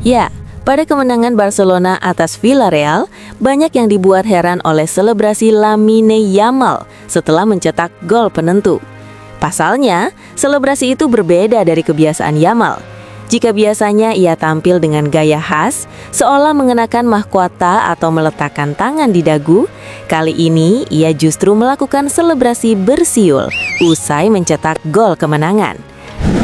Ya, pada kemenangan Barcelona atas Villarreal, banyak yang dibuat heran oleh selebrasi Lamine Yamal setelah mencetak gol penentu. Pasalnya, selebrasi itu berbeda dari kebiasaan Yamal. Jika biasanya ia tampil dengan gaya khas, seolah mengenakan mahkota atau meletakkan tangan di dagu, kali ini ia justru melakukan selebrasi bersiul usai mencetak gol kemenangan.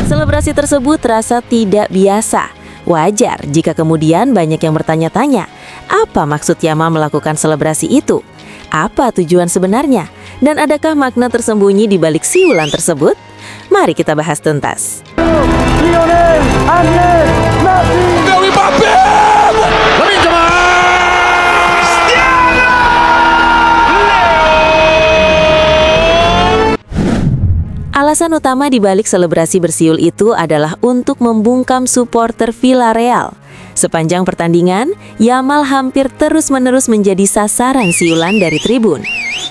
Selebrasi tersebut terasa tidak biasa. Wajar jika kemudian banyak yang bertanya-tanya, apa maksud Yamal melakukan selebrasi itu? Apa tujuan sebenarnya? Dan adakah makna tersembunyi di balik siulan tersebut? Mari kita bahas tuntas. Lionel Andrés Messi. Dari Mbappé. Lamine Yamal. Alasan utama di balik selebrasi bersiul itu adalah untuk membungkam supporter Villarreal. Sepanjang pertandingan, Yamal hampir terus-menerus menjadi sasaran siulan dari tribun.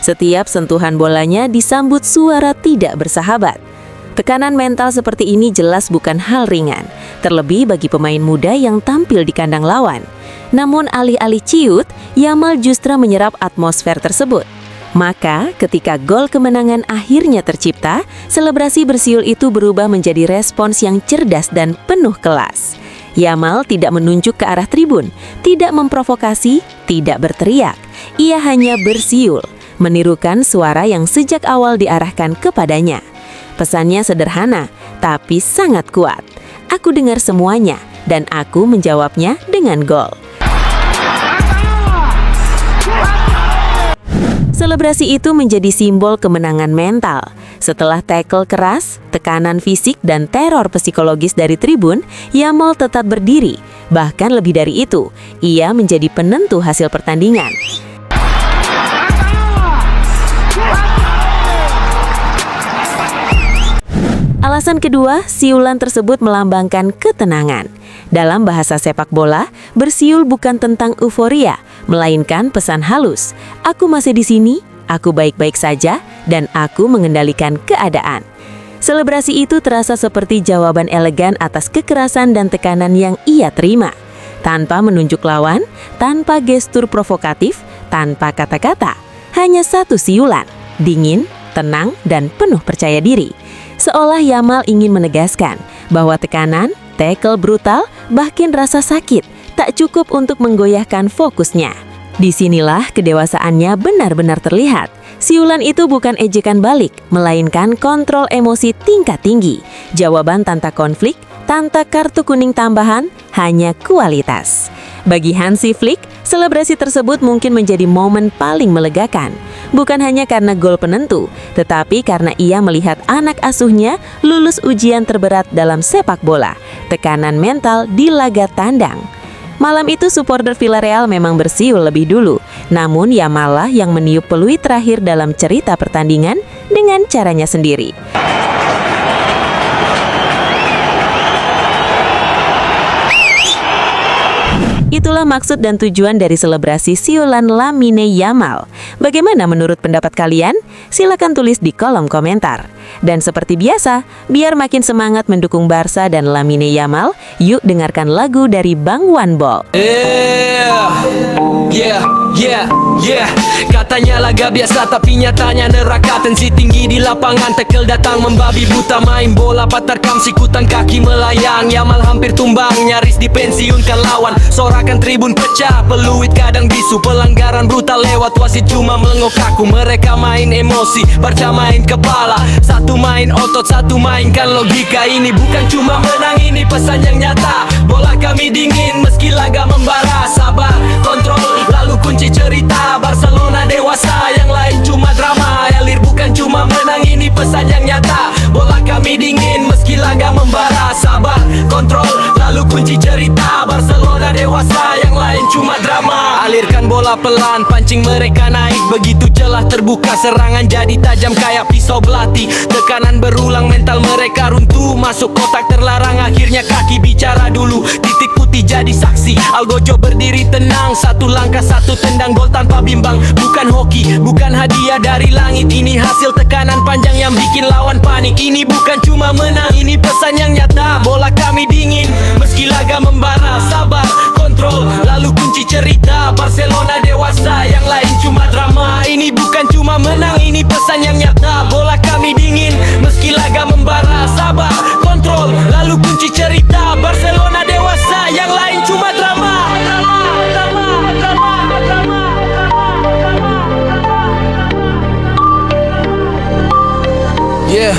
Setiap sentuhan bolanya disambut suara tidak bersahabat. Tekanan mental seperti ini jelas bukan hal ringan, terlebih bagi pemain muda yang tampil di kandang lawan. Namun alih-alih ciut, Yamal justru menyerap atmosfer tersebut. Maka, ketika gol kemenangan akhirnya tercipta, selebrasi bersiul itu berubah menjadi respons yang cerdas dan penuh kelas. Yamal tidak menunjuk ke arah tribun, tidak memprovokasi, tidak berteriak. Ia hanya bersiul, menirukan suara yang sejak awal diarahkan kepadanya. Pesannya sederhana, tapi sangat kuat. Aku dengar semuanya, dan aku menjawabnya dengan gol. Selebrasi itu menjadi simbol kemenangan mental. Setelah tackle keras, tekanan fisik, dan teror psikologis dari tribun, Yamal tetap berdiri. Bahkan lebih dari itu, ia menjadi penentu hasil pertandingan. Alasan kedua, siulan tersebut melambangkan ketenangan. Dalam bahasa sepak bola, bersiul bukan tentang euforia, melainkan pesan halus. Aku masih di sini, aku baik-baik saja, dan aku mengendalikan keadaan. Selebrasi itu terasa seperti jawaban elegan atas kekerasan dan tekanan yang ia terima. Tanpa menunjuk lawan, tanpa gestur provokatif, tanpa kata-kata. Hanya satu siulan, dingin, tenang, dan penuh percaya diri. Seolah Yamal ingin menegaskan bahwa tekanan, tackle brutal, bahkan rasa sakit tak cukup untuk menggoyahkan fokusnya. Disinilah kedewasaannya benar-benar terlihat. Siulan itu bukan ejekan balik, melainkan kontrol emosi tingkat tinggi. Jawaban tanpa konflik, tanpa kartu kuning tambahan, hanya kualitas. Bagi Hansi Flick, selebrasi tersebut mungkin menjadi momen paling melegakan. Bukan hanya karena gol penentu, tetapi karena ia melihat anak asuhnya lulus ujian terberat dalam sepak bola, tekanan mental di laga tandang. Malam itu supporter Villarreal memang bersiul lebih dulu, namun Yamal yang meniup peluit terakhir dalam cerita pertandingan dengan caranya sendiri. Itulah maksud dan tujuan dari selebrasi siulan Lamine Yamal. Bagaimana menurut pendapat kalian? Silakan tulis di kolom komentar. Dan seperti biasa, biar makin semangat mendukung Barca dan Lamine Yamal, yuk dengarkan lagu dari Bang One Ball. Katanya laga biasa tapi nyatanya neraka. Tensi tinggi di lapangan, tackle datang membabi buta. Main bola patar kam sikutan kaki melayang. Yamal hampir tumbang, nyaris dipensiunkan lawan. Sorakan tribun pecah, peluit kadang bisu. Pelanggaran brutal lewat, wasit cuma melengok kaku. Mereka main emosi, Barca main kepala. Satu main otot, satu mainkan logika. Ini bukan cuma menang, ini pesan yang nyata. Bola kami dingin meski laga membara. Sabar, kontrol, lalu kunci cerita. Barcelona dewasa, yang lain cuma drama. Elir bukan cuma menang, ini pesan yang nyata. Bola kami dingin meski laga membara. Sabar, kontrol, lalu kunci cerita. Barcelona dewasa, yang lain cuma drama. Alirkan bola pelan, pancing mereka naik. Begitu celah terbuka, serangan jadi tajam kayak pisau belati. Tekanan berulang, mental mereka runtuh. Masuk kotak terlarang, akhirnya kaki bicara dulu. Titik putih jadi saksi, Algojo berdiri tenang. Satu langkah, satu tendang, gol tanpa tanpa bimbang. Bukan hoki, bukan hadiah dari langit. Ini hasil tekanan panjang yang bikin lawan panik. Ini bukan cuma menang, ini pesan yang nyata. Bola kami dingin, meski laga membara. Sabar, kontrol, lalu kunci cerita. Barcelona dewasa, yang lain cuma drama. Ini bukan cuma menang, ini pesan yang nyata. Bola kami dingin, meski laga membara. Sabar, kontrol, lalu kunci cerita. Barcelona dewasa, yang lain cuma drama. Yeah.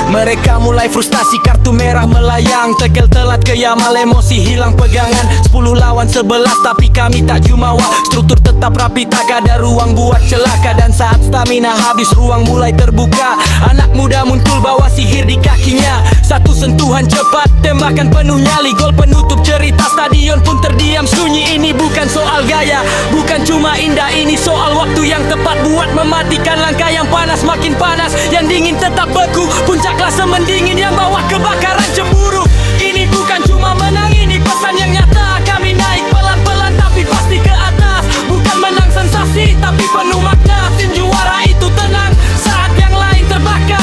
Mereka mulai frustasi, kartu merah melayang. Tekel telat ke Yamal, emosi hilang pegangan. 10 lawan 11 tapi kami tak jumawa. Struktur tetap rapi, tak ada ruang buat celaka. Dan saat stamina habis, ruang mulai terbuka. Anak muda muncul bawa sihir di kakinya. Satu sentuhan cepat, tembakan penuh nyali. Gol penutup cerita, stadion pun terdiam sunyi. Ini bukan soal gaya, bukan cuma indah. Ini soal waktu yang tepat buat mematikan langkah yang panas. Makin panas, yang dingin tetap beku. Puncak klase mendingin yang bawa kebakaran cemburu. Ini bukan cuma menang, ini pesan yang nyata. Kami naik pelan-pelan tapi pasti ke atas. Bukan menang sensasi tapi penuh makna. Tim juara itu tenang saat yang lain terbakar.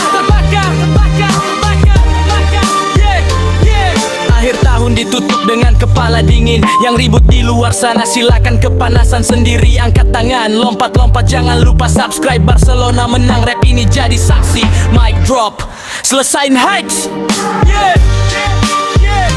Yeah, yeah. Akhir tahun ditutup dengan kepala dingin. Yang ribut di luar sana silakan kepanasan sendiri. Angkat tangan, lompat-lompat, jangan lupa subscribe. Barcelona menang, rap ini jadi saksi. Mic drop, selesain hikes. Yeah, yeah,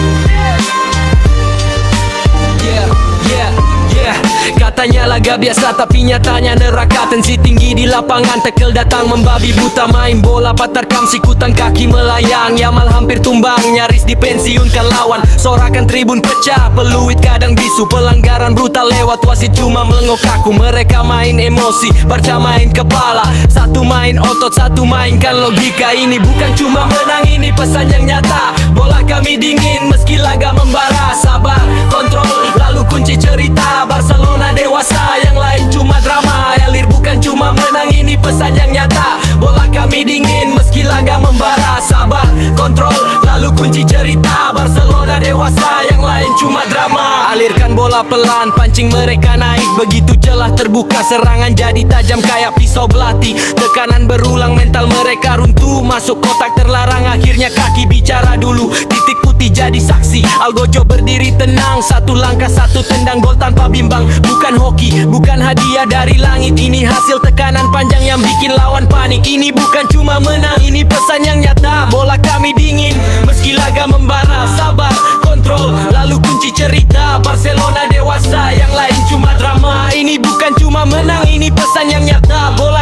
yeah, yeah, yeah. Katanya laga biasa tapi nyatanya neraka. Tensi tinggi di lapangan, tekel datang membabi buta. Main bola patarkam, sikutan kaki melayang. Yamal hampir tumbang, nyaris dipensiunkan lawan. Sorakan tribun pecah, peluit kadang bisu. Pelanggaran brutal lewat, wasit cuma melengok kaku. Mereka main emosi, Barca main kepala. Satu main otot, satu mainkan logika. Ini bukan cuma menang, ini pesan yang nyata. Bola kami dingin, meski laga membara. Sabar, kontrol, lalu kunci cerita. Barcelona dewasa, yang lain cuma drama. Elir bukan cuma menang, ini pesan yang nyata. Bola kami dingin, meski laga membara. Sabar, kontrol, lalu kunci cerita. Barcelona dewasa, yang lain cuma drama. Alirkan bola pelan, pancing mereka naik. Begitu celah terbuka, serangan jadi tajam kayak pisau belati. Tekanan berulang, mental mereka runtuh. Masuk kotak terlarang, akhirnya kaki bicara dulu. Titik putih jadi saksi, Algojo berdiri tenang. Satu langkah, satu tendang, gol tanpa bimbang. Bukan hoki, bukan hadiah dari langit. Ini hasil tekanan panjang yang bikin lawan panik. Ini bukan cuma menang, ini pesan yang nyata. Bola kami dingin, meski laga membara. Sabar, kontrol, lalu kunci cerita. Barcelona dewasa, yang lain cuma drama. Ini bukan cuma menang, ini pesan yang nyata. Bola